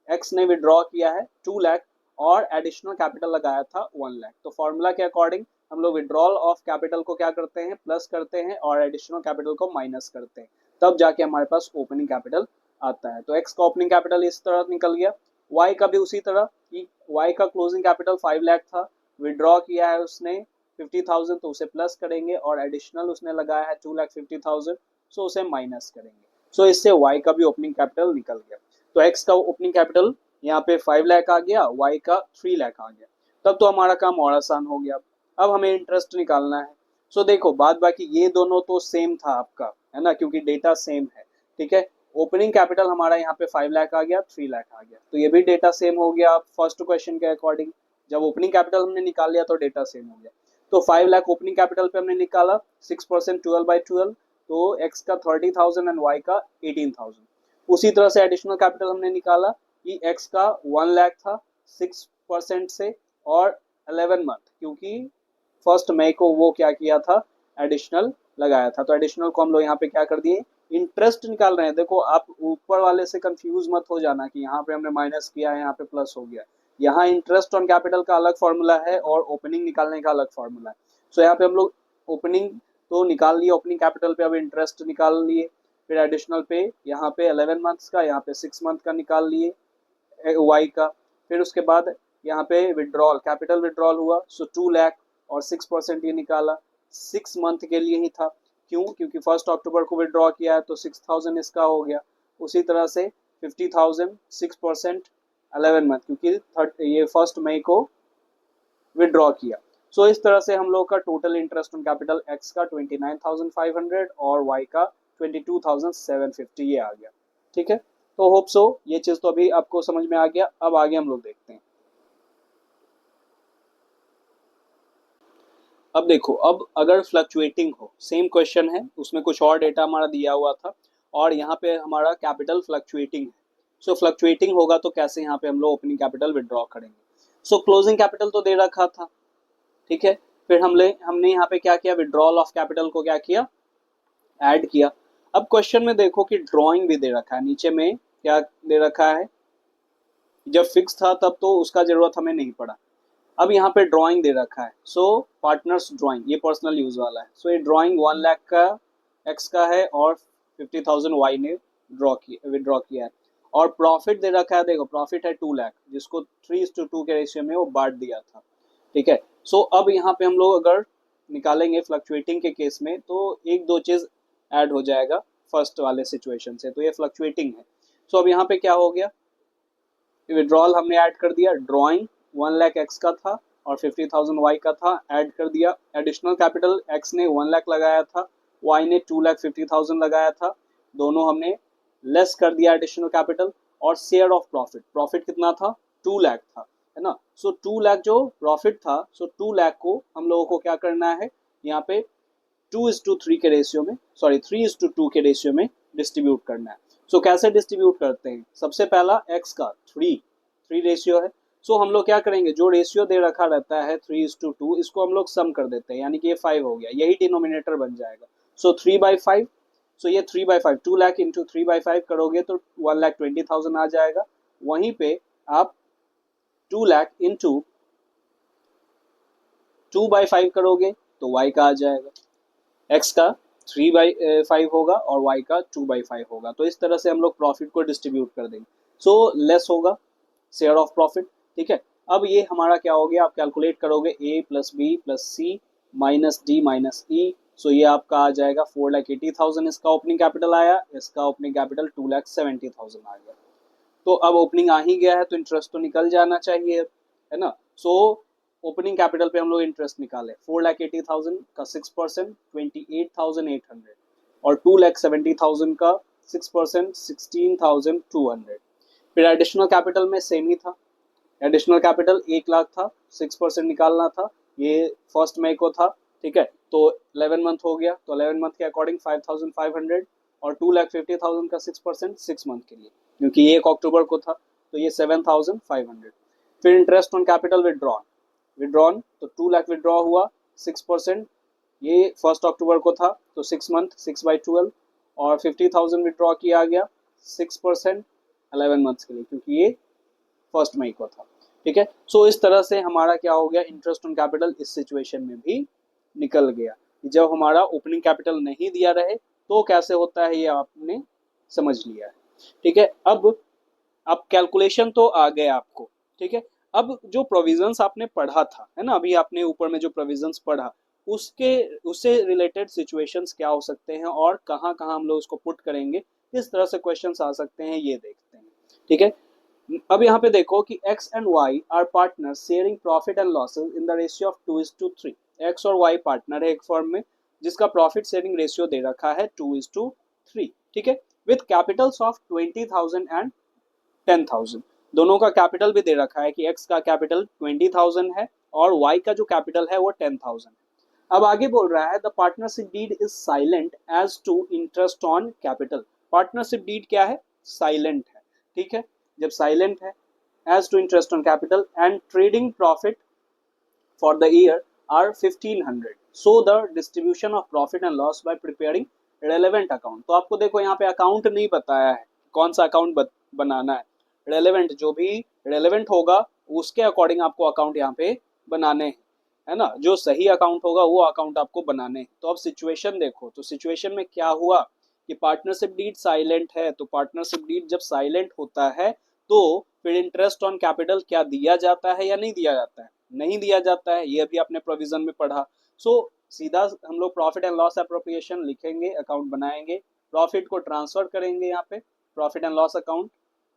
x ने विड्रॉ किया है 2 लाख, और एडिशनल कैपिटल लगाया था 1 लाख। तो फॉर्मूला के अकॉर्डिंग हम लोग विड्रॉल ऑफ कैपिटल को क्या करते हैं, प्लस करते हैं, और एडिशनल कैपिटल को माइनस करते हैं, तब जाके हमारे पास ओपनिंग कैपिटल आता है। तो एक्स का ओपनिंग कैपिटल इस तरह निकल गया, वाई का भी उसी तरह कि वाई का क्लोजिंग कैपिटल 5 लाख था, विड्रॉ किया है उसने 50,000, तो उसे प्लस करेंगे, और एडिशनल उसने लगाया है 2,50,000, सो उसे माइनस करेंगे। सो इससे वाई का भी ओपनिंग कैपिटल निकल गया। तो एक्स का ओपनिंग कैपिटल यहाँ पे 5 लाख आ गया, वाई का 3 लाख आ गया। तब तो हमारा काम और आसान हो गया। अब हमें इंटरेस्ट निकालना है। सो देखो, बाद बाकी ये दोनों तो सेम था आपका, है ना, क्योंकि डेटा सेम है। ठीक है, ओपनिंग कैपिटल हमारा यहाँ पे 5 लाख आ गया, 3 लाख आ गया, तो ये भी डेटा सेम हो गया फर्स्ट क्वेश्चन के अकॉर्डिंग। जब ओपनिंग कैपिटल हमने निकाल लिया तो डेटा सेम हो गया। तो 5 लाख ओपनिंग कैपिटल पे हमने निकाला, 6% 12/12, तो एक्स का 30,000 एंड वाई का 18,000। उसी तरह से एडिशनल कैपिटल हमने निकाला कि एक्स का 1 लाख था 6% से, और 11 मंथ, क्योंकि 1 मई को वो क्या किया था, एडिशनल लगाया था। तो एडिशनल को हम लोग यहाँ पे क्या कर दिए, इंटरेस्ट निकाल रहे हैं। देखो, आप ऊपर वाले से कंफ्यूज मत हो जाना कि यहाँ पे हमने माइनस किया है, यहाँ पे प्लस हो गया। यहाँ इंटरेस्ट ऑन कैपिटल का अलग फॉर्मूला है और ओपनिंग निकालने का अलग फॉर्मूला है। सो यहाँ पे हम लोग ओपनिंग तो निकाल लिए, ओपनिंग कैपिटल पे अब इंटरेस्ट निकाल लिए, फिर एडिशनल पे यहाँ पे 11 मंथ्स का, यहाँ पे 6 मंथ का निकाल लिए वाई का। फिर उसके बाद यहाँ पे विड्रॉल, कैपिटल विड्रॉल हुआ, सो 2 लाख, और 6% ये निकाला, 6 मंथ के लिए ही था। क्यों, क्योंकि 1 अक्टूबर को विड्रॉ किया है, तो 6,000 इसका हो गया। उसी तरह से 50,000 6% 11 मंथ, क्योंकि ये 1 मई को विड्रॉ किया। सो इस तरह से हम लोग का total interest on capital x का 29,500 और वाई का 22,750 ये आ गया। ठीक है, तो होप सो ये चीज तो अभी आपको समझ में आ गया। अब आगे हम लोग देखते हैं। अब देखो, अब अगर फ्लक्चुएटिंग हो, सेम क्वेश्चन है, उसमें कुछ और डेटा हमारा दिया हुआ था, और यहाँ पे हमारा कैपिटल फ्लक्चुएटिंग है। सो फ्लक्चुएटिंग होगा तो कैसे यहाँ पे हम लोग ओपनिंग कैपिटल विड्रॉ करेंगे। सो क्लोजिंग कैपिटल तो दे रखा था, ठीक है। फिर हमने यहाँ पे क्या किया, विड्रॉल ऑफ कैपिटल को क्या किया, ऐड किया। अब क्वेश्चन में देखो कि ड्राइंग भी दे रखा है, नीचे में क्या दे रखा है, जब फिक्स था तब तो उसका जरूरत हमें नहीं पड़ा। अब यहाँ पे ड्राइंग दे रखा है, सो पार्टनर्स ड्राइंग, ये पर्सनल यूज वाला है। सो ये ड्राइंग 1 लाख का एक्स का है, और 50,000 वाई ने विड्रॉ किया है। और प्रॉफिट दे रखा है, देखो प्रॉफिट है 2 लाख, जिसको 3:2 के रेशियो में वो बांट दिया था। ठीक है, सो अब यहाँ पे हम लोग अगर निकालेंगे फ्लक्चुएटिंग के केस में, तो एक दो चीज ऐड हो जाएगा फर्स्ट वाले सिचुएशन से, तो ये फ्लक्चुएटिंग है। सो अब यहाँ पे क्या हो गया, विड्रॉल हमने ऐड कर दिया, ड्राइंग 1 लाख एक्स का था और 50,000 वाई का था, ऐड कर दिया। एडिशनल कैपिटल एक्स ने 1 लाख लगाया था, वाई ने 2,50,000 लगाया था, दोनों हमने लेस कर दिया एडिशनल कैपिटल। और शेयर ऑफ प्रॉफिट, प्रॉफिट कितना था, 2 लाख था, है ना। सो 2 लाख जो प्रॉफिट था, सो 2 लाख को हम लोगों को क्या करना है, यहाँ पे 2:3 के रेशियो में, सॉरी 3:2 के रेशियो में डिस्ट्रीब्यूट करना है। सो कैसे डिस्ट्रीब्यूट करते हैं, सबसे पहला एक्स का 3 रेशियो है। सो हम लोग क्या करेंगे, जो रेशियो दे रखा रहता है 3:2, इसको हम लोग सम कर देते हैं, यानी कि ये 5 हो गया, यही डिनोमिनेटर बन जाएगा। सो 3/5, सो ये 3/5, 2 लाख इंटू 3/5 करोगे तो 1,20,000 आ जाएगा। वहीं पे आप 2 लाख इंटू 2/5 करोगे तो वाई का आ जाएगा, एक्स का 3/5 होगा और वाई का 2/5 होगा। तो इस तरह से हम लोग प्रॉफिट को डिस्ट्रीब्यूट कर देंगे। सो लेस होगा शेयर ऑफ प्रॉफिट। ठीक है, अब ये हमारा क्या हो गया, आप कैलकुलेट करोगे ए प्लस बी प्लस सी माइनस डी माइनस ई। सो ये आपका आ जाएगा 4,80,000 इसका ओपनिंग कैपिटल आया, इसका ओपनिंग कैपिटल 2,70,000 आ गया। तो अब ओपनिंग आ ही गया है तो इंटरेस्ट तो निकल जाना चाहिए, है ना। सो ओपनिंग कैपिटल पे हम लोग इंटरेस्ट निकाले, 4,80,000 का 6% 28,800, और 2,70,000 का 6% 16,200। फिर एडिशनल कैपिटल में सेम ही था, एडिशनल कैपिटल 1 लाख था, 6% निकालना था, ये 1 मई को था। ठीक है, तो 11 मंथ हो गया, तो 11 मंथ के अकॉर्डिंग 5,500, और 2,50,000 का 6% 6 मंथ के लिए, क्योंकि ये 1 अक्टूबर को था। तो ये 7,500। फिर इंटरेस्ट ऑन कैपिटल विड्रॉन तो 2 लाख विड्रॉ हुआ 6%, ये 1 अक्टूबर को था, तो 6 मंथ 6/12, और 50,000 विड्रॉ किया गया 6% 11 मंथ्स के लिए, क्योंकि ये 1 मई को था। ठीक है, सो इस तरह से हमारा क्या हो गया, इंटरेस्ट ऑन कैपिटल इस सिचुएशन में भी निकल गया। जब हमारा ओपनिंग कैपिटल नहीं दिया रहे तो कैसे होता है, ये आपने समझ लिया है। ठीक है, अब कैलकुलेशन तो आ गया आपको। ठीक है, अब जो प्रोविजंस आपने पढ़ा था, है ना, अभी आपने ऊपर में जो प्रोविजंस पढ़ा, उससे रिलेटेड सिचुएशंस क्या हो सकते हैं और कहाँ कहाँ हम लोग उसको पुट करेंगे, किस तरह से क्वेश्चंस आ सकते हैं, ये देखते हैं। ठीक है, अब यहाँ पे देखो कि x and y are partners sharing profit and losses in the ratio of 2:3। x और y पार्टनर है एक फर्म में जिसका प्रॉफिट शेयरिंग रेशियो दे रखा है 2:3। ठीक है, विथ कैपिटल्स ऑफ 20,000 एंड 10,000। दोनों का कैपिटल भी दे रखा है कि x का कैपिटल 20,000 है और y का जो कैपिटल है वो 10,000। अब आगे बोल रहा है the partnership deed is silent as to interest on capital. Partnership deed क्या है, साइलेंट है। ठीक है, जब साइलेंट है, as to interest on capital and trading profit for the year are 1500, so the distribution of profit and loss by preparing relevant account. तो आपको देखो यहाँ पे अकाउंट नहीं बताया है, कौन सा अकाउंट बनाना है, रेलेवेंट, जो भी रेलेवेंट होगा उसके अकॉर्डिंग आपको अकाउंट यहाँ पे बनाने हैं, है ना, जो सही अकाउंट होगा वो अकाउंट आपको बनाने हैं। तो अब सिचुएशन देखो, तो सिचुएशन में क्या हुआ कि पार्टनरशिप डीड साइलेंट है, तो पार्टनरशिप डीड जब साइलेंट होता है तो फिर इंटरेस्ट ऑन कैपिटल क्या दिया जाता है या नहीं दिया जाता है, नहीं दिया जाता है, ये भी आपने प्रोविजन में पढ़ा। सो सीधा हम लोग प्रॉफिट एंड लॉस एप्रोप्रिएशन लिखेंगे, अकाउंट बनाएंगे, प्रॉफिट को ट्रांसफर करेंगे यहाँ पे प्रॉफिट एंड लॉस अकाउंट,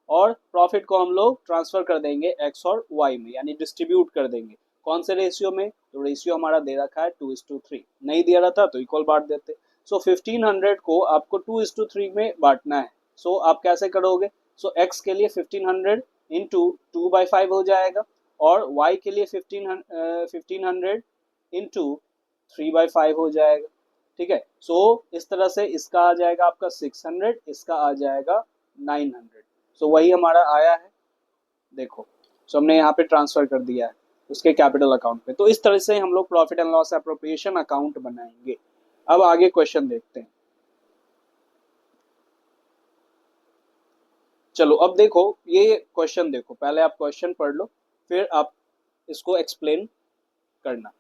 और प्रॉफिट को हम लोग ट्रांसफर कर देंगे एक्स और वाई में, यानी डिस्ट्रीब्यूट कर देंगे। कौन से रेशियो में, तो रेशियो हमारा दे रखा है 2:3, नहीं दिया रहता तो इक्वल बांट देते। सो 1500 को आपको 2:3 में बांटना है। सो आप कैसे करोगे, सो एक्स के लिए 1500 इंटू 2/5 हो जाएगा, और वाई के लिए 1500 इंटू 3/5 हो जाएगा। ठीक है, सो इस तरह से इसका आ जाएगा आपका 600, इसका आ जाएगा 900। सो वही हमारा आया है, देखो, सो हमने यहाँ पे ट्रांसफर कर दिया है उसके कैपिटल अकाउंट पे। तो इस तरह से हम लोग profit and loss appropriation account बनाएंगे। अब आगे क्वेश्चन देखते हैं। चलो अब देखो, ये क्वेश्चन देखो, पहले आप क्वेश्चन पढ़ लो फिर आप इसको एक्सप्लेन करना।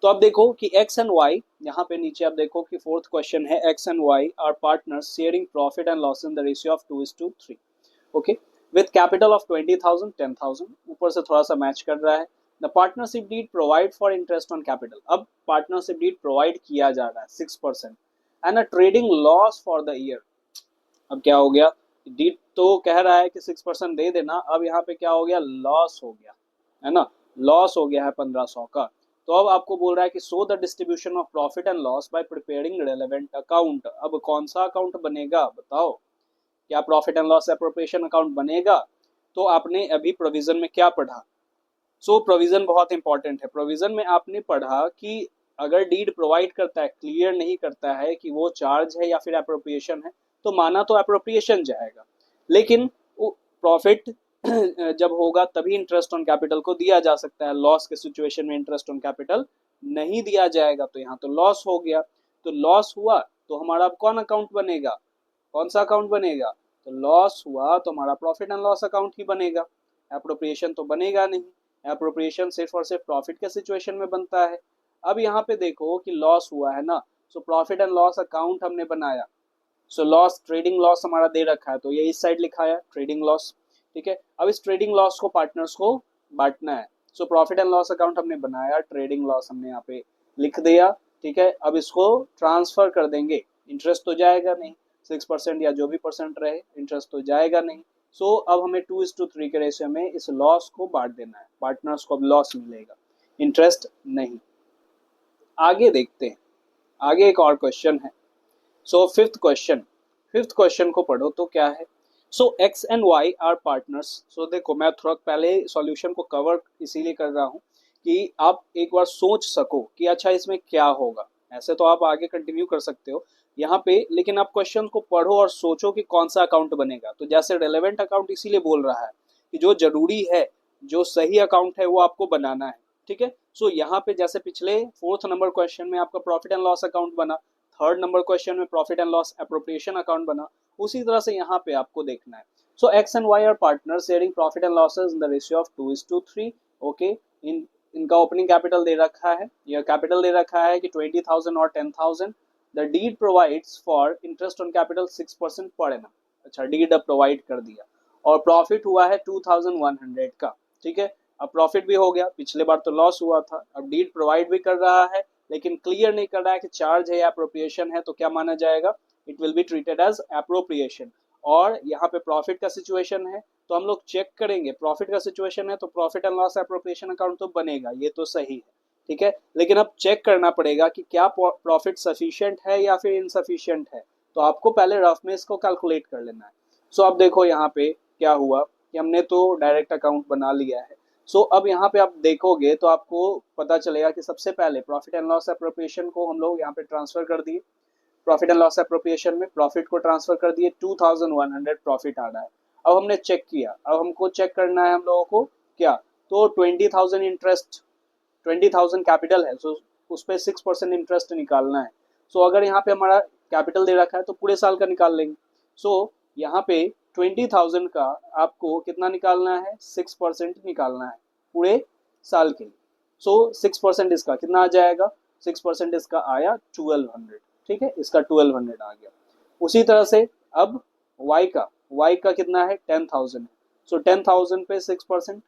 तो अब देखो कि x एंड y, यहाँ पे नीचे आप देखो कि फोर्थ क्वेश्चन है, x and y are partners sharing profit and loss in the ratio of 2:3। Okay, with capital of 20,000 10,000, ऊपर से थोड़ा सा मैच कर रहा है। The partnership deed provide for interest on capital. अब पार्टनरशिप डीड प्रोवाइड किया जा रहा है 6% and a trading loss for the year. अब क्या हो गया, डीड तो कह रहा है कि 6% दे देना, अब यहाँ पे क्या हो गया, लॉस हो गया, है ना, लॉस हो गया है 1500 का। तो अब आपको बोल रहा है कि सो the distribution of profit and loss by preparing relevant account. अब कौन सा अकाउंट बनेगा बताओ, क्या profit and loss appropriation account बनेगा। तो आपने अभी प्रोविजन में क्या पढ़ा, सो प्रोविजन बहुत इंपॉर्टेंट है। प्रोविजन में आपने पढ़ा कि अगर डीड प्रोवाइड करता है, क्लियर नहीं करता है कि वो चार्ज है या फिर एप्रोप्रिएशन है, तो माना तो एप्रोप्रिएशन जाएगा, लेकिन प्रॉफिट जब होगा तभी इंटरेस्ट ऑन कैपिटल को दिया जा सकता है। लॉस के सिचुएशन में इंटरेस्ट ऑन कैपिटल नहीं दिया जाएगा, तो यहाँ तो लॉस हो गया। तो लॉस हुआ तो हमारा कौन अकाउंट बनेगा, कौन सा अकाउंट बनेगा, तो लॉस हुआ तो हमारा प्रॉफिट एंड लॉस अकाउंट ही बनेगा, एप्रोप्रिएशन तो बनेगा नहीं। एप्रोप्रिएशन सिर्फ और सिर्फ प्रॉफिट के सिचुएशन में बनता है। अब यहाँ पे देखो कि लॉस हुआ है ना, so profit and loss account हमने बनाया, सो लॉस, ट्रेडिंग लॉस हमारा दे रखा है तो ये इस साइड लिखा है ट्रेडिंग लॉस। ठीक है, अब इस ट्रेडिंग लॉस को पार्टनर्स को बांटना है। So profit and loss account हमने बनाया, ट्रेडिंग लॉस हमने यहाँ पे लिख दिया। ठीक है, अब इसको ट्रांसफर कर देंगे, इंटरेस्ट तो जाएगा नहीं, 6% या जो भी परसेंट रहे, इंटरेस्ट तो जाएगा नहीं। सो अब हमें 2:3 के रेशियो में इस लॉस को बांट देना है, पार्टनर्स को अब लॉस मिलेगा, इंटरेस्ट नहीं। आगे देखते हैं, आगे एक और क्वेश्चन है। सो फिफ्थ क्वेश्चन को पढ़ो तो क्या है। So X and Y are partners. So देखो, मैं थोड़ा पहले सॉल्यूशन को कवर इसीलिए कर रहा हूँ कि आप एक बार सोच सको कि अच्छा इसमें क्या होगा। ऐसे तो आप आगे कंटिन्यू कर सकते हो, यहाँ पे लेकिन आप क्वेश्चन को पढ़ो और सोचो कि कौन सा अकाउंट बनेगा। तो जैसे रेलेवेंट अकाउंट इसीलिए बोल रहा है कि जो जरूरी है, जो सही अकाउंट है वो आपको बनाना है। ठीक है, सो यहाँ पे जैसे पिछले 4th नंबर क्वेश्चन में आपका प्रॉफिट एंड लॉस अकाउंट बना, 3rd नंबर क्वेश्चन में profit and loss appropriation account बना, उसी तरह से यहाँ पे आपको देखना है। So X and Y are partner sharing profit and losses in the ratio of 2:3। Okay, इन इनका ओपनिंग कैपिटल दे रखा है, यह कैपिटल दे रखा है कि 20,000 और 10,000। The deed provides for interest on capital 6% per annum. अच्छा, डीड अब प्रोवाइड कर दिया और प्रॉफिट हुआ है 2,100 का। ठीक है, अब प्रॉफिट भी हो गया, पिछले बार तो लॉस हुआ था। अब डीड प्रोवाइड भी कर रहा है लेकिन क्लियर नहीं कर रहा है कि चार्ज है या अप्रोप्रिएशन है, तो क्या माना जाएगा, it will be treated as appropriation. और यहाँ पे प्रॉफिट का सिचुएशन है तो हम लोग चेक करेंगे, प्रॉफिट का सिचुएशन है तो profit and loss appropriation account तो बनेगा, ये तो सही है। ठीक है, लेकिन अब चेक करना पड़ेगा कि क्या प्रॉफिट सफिशिएंट है या फिर इनसफिशिएंट है। तो आपको पहले रफ में इसको कैलकुलेट कर लेना है। सो अब देखो यहाँ पे क्या हुआ कि हमने तो डायरेक्ट अकाउंट बना लिया है। सो अब यहाँ पे आप देखोगे तो आपको पता चलेगा कि सबसे पहले प्रॉफिट एंड लॉस अप्रोप्रिएशन को हम लोग यहाँ पे ट्रांसफर कर दिए। प्रॉफिट एंड लॉस अप्रोप्रिएशन में प्रॉफिट को ट्रांसफर कर दिए, 2,100 प्रॉफिट आ रहा है। अब हमने चेक किया, अब हमको चेक करना है हम लोगों को क्या, तो 20,000 इंटरेस्ट, 20,000 कैपिटल है, सो उस पर 6% इंटरेस्ट निकालना है। सो अगर यहाँ पे हमारा कैपिटल दे रखा है तो पूरे साल का निकाल लेंगे। सो यहाँ पे 20,000 का आपको कितना निकालना है, 6% निकालना है पूरे साल के लिए। सो 6% इसका कितना आ जाएगा, 6% इसका आया 1200। ठीक है, इसका 1200 आ गया। उसी तरह से अब y का कितना है, 10,000 है। सो 10,000 पे 6%,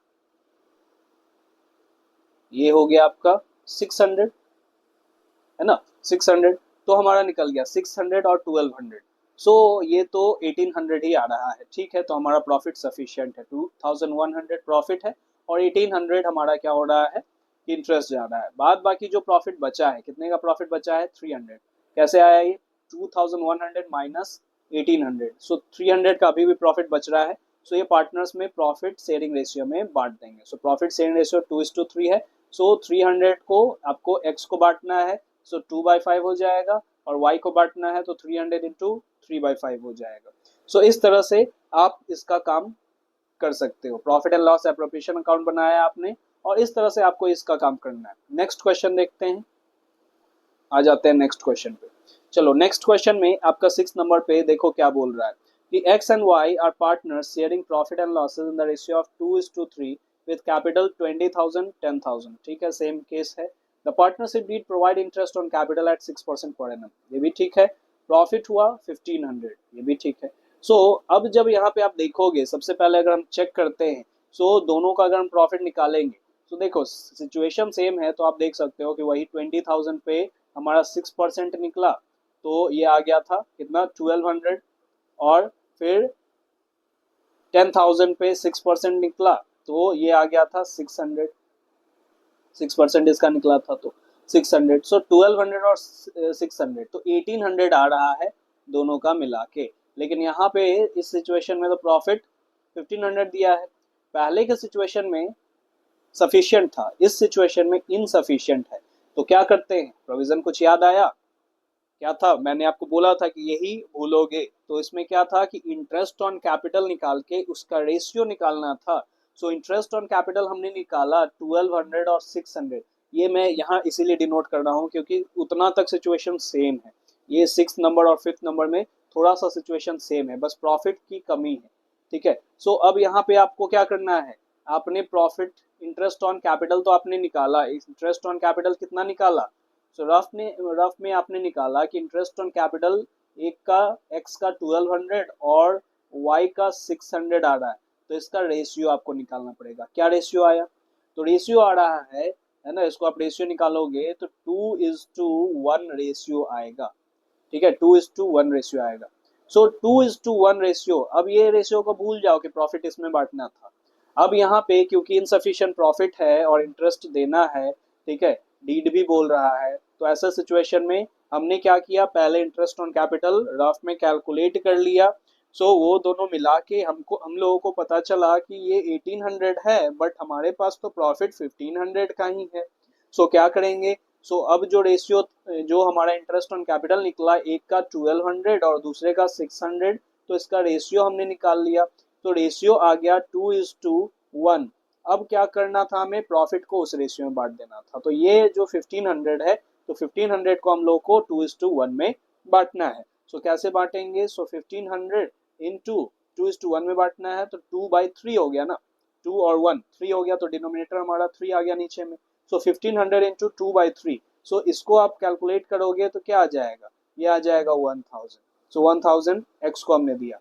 ये हो गया आपका 600, है ना, 600। तो हमारा निकल गया 600 और 1200। सो ये तो 1800 ही आ रहा है। ठीक है, तो हमारा प्रॉफिट सफिशिएंट है, 2,100 प्रॉफिट है और 1800 हमारा क्या हो रहा है, इंटरेस्ट जा रहा है। बाद बाकी जो प्रॉफिट बचा है, कितने का प्रॉफिट बचा है, 300। कैसे आया ये, 2,100 माइनस 1800, सो 300 का अभी भी प्रॉफिट बच रहा है। सो ये पार्टनर्स में प्रॉफिट शेयरिंग रेशियो में बांट देंगे। सो प्रॉफिट शेयरिंग रेशियो 2:3 है। सो 300 को आपको x को बांटना है, सो 2/5 हो जाएगा, और y को बांटना है तो 300 इंटू 3/5 हो जाएगा। सो इस तरह से आप इसका काम कर सकते हो। Profit and loss appropriation account बनाया आपने और इस तरह से आपको इसका काम करना है। नेक्स्ट क्वेश्चन देखते हैं, आ जाते हैं नेक्स्ट क्वेश्चन पे। चलो नेक्स्ट क्वेश्चन में आपका 6 नंबर पे देखो क्या बोल रहा है कि x and y are partners sharing profit and losses in the ratio of 2:3 with capital 20,000 10,000। ठीक है, सेम केस है। The partnership deed provide interest on capital at 6% per annum, ये भी ठीक है। प्रॉफिट हुआ 1,500, ये भी ठीक है। सो अब जब यहाँ पे आप देखोगे, सबसे पहले अगर हम चेक करते हैं, सो दोनों का अगर हम प्रॉफिट निकालेंगे तो देखो सिचुएशन सेम है, तो आप देख सकते हो कि वही 20,000 पे हमारा 6% निकला, तो ये आ गया था कितना, 1200। और फिर 10,000 पे 6% निकला तो ये आ गया था 600, 6% इसका निकला था तो 600। सो 1200 और 600 तो 1800 आ रहा है दोनों का मिला के। लेकिन यहाँ पे इस सिचुएशन में तो प्रॉफिट 1,500 दिया है, पहले के सिचुएशन में सफिशिएंट था, इस सिचुएशन में इनसफिशिएंट है। तो क्या करते हैं, प्रोविजन कुछ याद आया, क्या था, मैंने आपको बोला था कि यही भूलोगे। तो इसमें क्या था कि इंटरेस्ट ऑन कैपिटल निकाल के उसका रेशियो निकालना था। सो इंटरेस्ट ऑन कैपिटल हमने निकाला 1200 और 600। ये मैं यहाँ इसीलिए डिनोट कर रहा हूँ क्योंकि उतना तक सिचुएशन सेम है। ये 6 नंबर और 5th नंबर में थोड़ा सा सिचुएशन सेम है, बस प्रॉफिट की कमी है। ठीक है, सो अब यहाँ पे आपको क्या करना है, आपने प्रॉफिट इंटरेस्ट ऑन कैपिटल तो आपने निकाला, इंटरेस्ट ऑन कैपिटल कितना निकाला। सो रफ में आपने निकाला कि इंटरेस्ट ऑन कैपिटल एक का x का 1200 और y का 600 आ रहा है, तो इसका रेशियो आपको निकालना पड़ेगा। क्या रेशियो आया, तो रेशियो आ रहा है ना, इसको आप रेशियो निकालोगे तो 2:1 रेशियो आएगा। ठीक है, 2:1 रेशियो आएगा। सो 2:1 रेशियो, अब ये रेशियो को भूल जाओ कि प्रॉफिट इसमें बांटना था। अब यहाँ पे क्योंकि इनसफिशिएंट प्रॉफिट है और इंटरेस्ट देना है, ठीक है, डीड भी बोल रहा है, तो ऐसा सिचुएशन में हमने क्या किया, पहले इंटरेस्ट ऑन कैपिटल रफ में कैलकुलेट कर लिया। सो वो दोनों मिला के हम लोगों को पता चला कि ये 1800 है, बट हमारे पास तो प्रॉफिट 1500 का ही है। सो क्या करेंगे, सो अब जो रेशियो, जो हमारा इंटरेस्ट ऑन कैपिटल निकला, एक का 1200 और दूसरे का 600, तो इसका रेशियो हमने निकाल लिया। तो रेशियो आ गया 2:1। अब क्या करना था, हमें प्रॉफिट को उस रेशियो में बांट देना था। तो ये जो 1500 है, तो 1500 को हम लोग को 2:1 में बांटना है। सो कैसे बांटेंगे, सो 1500 इंटू 2:1 में बांटना है, तो 2/3 हो गया ना, 2 और 1 3 हो गया, तो डिनोमिनेटर हमारा 3 आ गया नीचे में। सो 1500 इंटू 2/3, सो इसको आप कैलकुलेट करोगे तो क्या आ जाएगा, ये आ जाएगा 1000। सो 1000 एक्स को हमने दिया,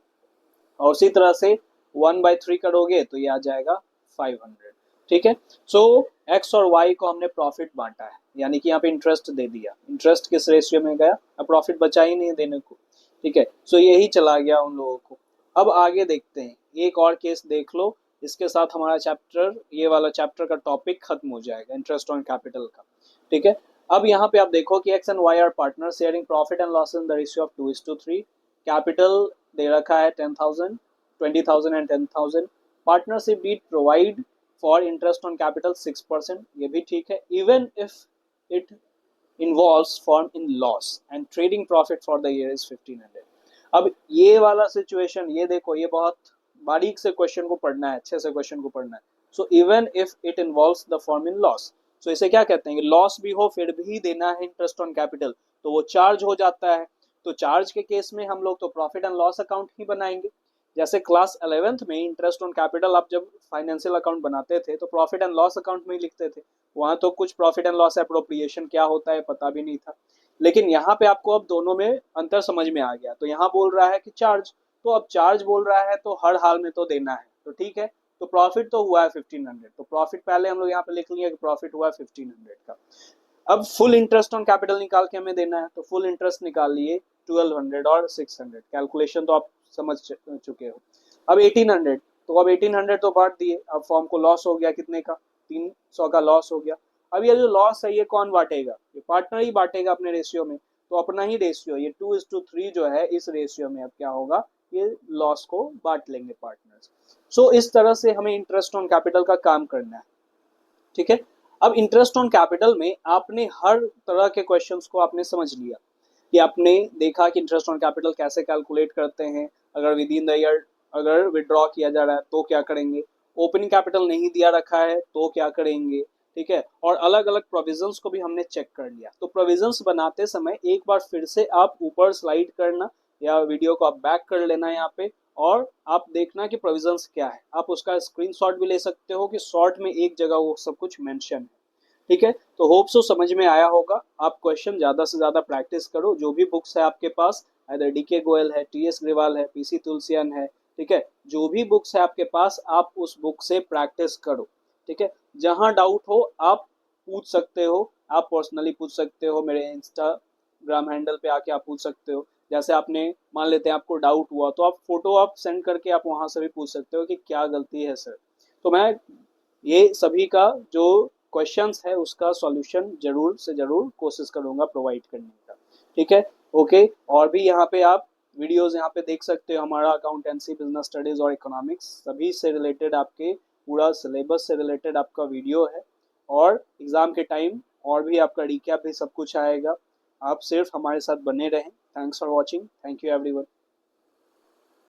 और उसी तरह से 1/3 करोगे तो ये आ जाएगा 500। ठीक है, सो एक्स और वाई को हमने प्रॉफिट बांटा है, यानी कि यहाँ पे इंटरेस्ट दे दिया। इंटरेस्ट किस रेशियो में गया, अब प्रॉफिट बचा ही नहीं देने को। ठीक है, सो यही चला गया उन लोगों को। अब आगे देखते हैं, एक और केस देख लो, इसके साथ हमारा चैप्टर, ये वाला चैप्टर का टॉपिक खत्म हो जाएगा, इंटरेस्ट ऑन कैपिटल का। ठीक है, अब यहाँ पे आप देखो कि X and Y are partner sharing profit and loss in the ratio of 2:3। Capital दे रखा है 10,000, 20,000 and 10,000। Partnership deed provide for interest on capital 6%, ये भी ठीक है, even if it involves firm in loss and trading profit for the year is 1500। अब ये वाला सिचुएशन, ये देखो, ये बहुत बारीक से क्वेश्चन को पढ़ना है, अच्छे से क्वेश्चन को पढ़ना है। So even if it involves the firm in loss, so इसे क्या कहते हैं, लॉस भी हो फिर भी देना है इंटरेस्ट ऑन कैपिटल, तो वो चार्ज हो जाता है। तो चार्ज के केस में हम लोग तो प्रॉफिट एंड लॉस अकाउंट ही बनाएंगे। जैसे क्लास 11th में इंटरेस्ट ऑन कैपिटल आप जब फाइनेंशियल अकाउंट बनाते थे तो प्रॉफिट एंड लॉस अकाउंट में ही लिखते थे, वहां तो कुछ प्रॉफिट एंड लॉस एप्रोप्रिएशन क्या होता है पता भी नहीं था। लेकिन यहाँ पे आपको अब दोनों में अंतर समझ में आ गया। तो यहाँ बोल रहा है कि चार्ज, तो अब चार्ज बोल रहा है तो हर हाल में तो देना है, तो ठीक है। तो प्रॉफिट तो हुआ है 1500, तो प्रॉफिट पहले हम लोग यहाँ पे लिख लिए कि प्रॉफिट हुआ है 1500 का। अब फुल इंटरेस्ट ऑन कैपिटल निकाल के हमें देना है, तो फुल इंटरेस्ट निकाल लिए 1200 और 600, कैलकुलेशन तो आप समझ चुके हो। अब 1800, तो अब 1800 तो बांट दिए, अब फॉर्म को लॉस हो गया, कितने का, 300 का लॉस हो गया। अब ये जो लॉस है ये कौन बांटेगा, ये पार्टनर ही बांटेगा अपने रेशियो में, तो अपना ही रेशियो, ये 2:3 जो है, इस रेशियो में अब क्या होगा, ये लॉस को बांट लेंगे पार्टनर्स। सो इस तरह से हमें इंटरेस्ट ऑन कैपिटल का काम करना है। ठीक है, अब इंटरेस्ट ऑन कैपिटल में आपने हर तरह के क्वेश्चंस को आपने समझ लिया, कि आपने देखा कि इंटरेस्ट ऑन कैपिटल कैसे कैलकुलेट करते हैं, अगर विद इन द ईयर अगर विड्रॉ किया जा रहा है तो क्या करेंगे, ओपनिंग कैपिटल नहीं दिया रखा है तो क्या करेंगे। ठीक है, और अलग अलग प्रोविजंस को भी हमने चेक कर लिया। तो प्रोविजंस बनाते समय एक बार फिर से आप ऊपर स्लाइड करना, या वीडियो को आप बैक कर लेना यहाँ पे, और आप देखना कि प्रोविजंस क्या है। आप उसका स्क्रीनशॉट भी ले सकते हो कि शॉर्ट में एक जगह वो सब कुछ मेंशन है। ठीक है, तो होप सो समझ में आया होगा। आप क्वेश्चन ज़्यादा से ज़्यादा प्रैक्टिस करो, जो भी बुक्स है आपके पास, इधर डीके गोयल है, टीएस ग्रेवाल है, पीसी तुलसियन है, ठीक है, जो भी बुक्स है आपके पास, आप उस बुक से प्रैक्टिस करो। ठीक है, जहाँ डाउट हो आप पूछ सकते हो, आप पर्सनली पूछ सकते हो, मेरे इंस्टाग्राम हैंडल पे आके आप पूछ सकते हो। जैसे आपने, मान लेते हैं आपको डाउट हुआ, तो आप फोटो आप सेंड करके आप वहाँ से भी पूछ सकते हो कि क्या गलती है सर। तो मैं ये सभी का जो क्वेश्चंस है उसका सॉल्यूशन जरूर से जरूर कोशिश करूंगा प्रोवाइड करने का। ठीक है, ओके, और भी यहाँ पे आप वीडियोस यहाँ पे देख सकते हो, हमारा अकाउंटेंसी, बिजनेस स्टडीज और इकोनॉमिक्स सभी से रिलेटेड, आपके पूरा सिलेबस से रिलेटेड आपका वीडियो है। और एग्जाम के टाइम और भी आपका रिकैप भी सब कुछ आएगा। आप सिर्फ हमारे साथ बने रहें। Thanks for watching, thank you everyone.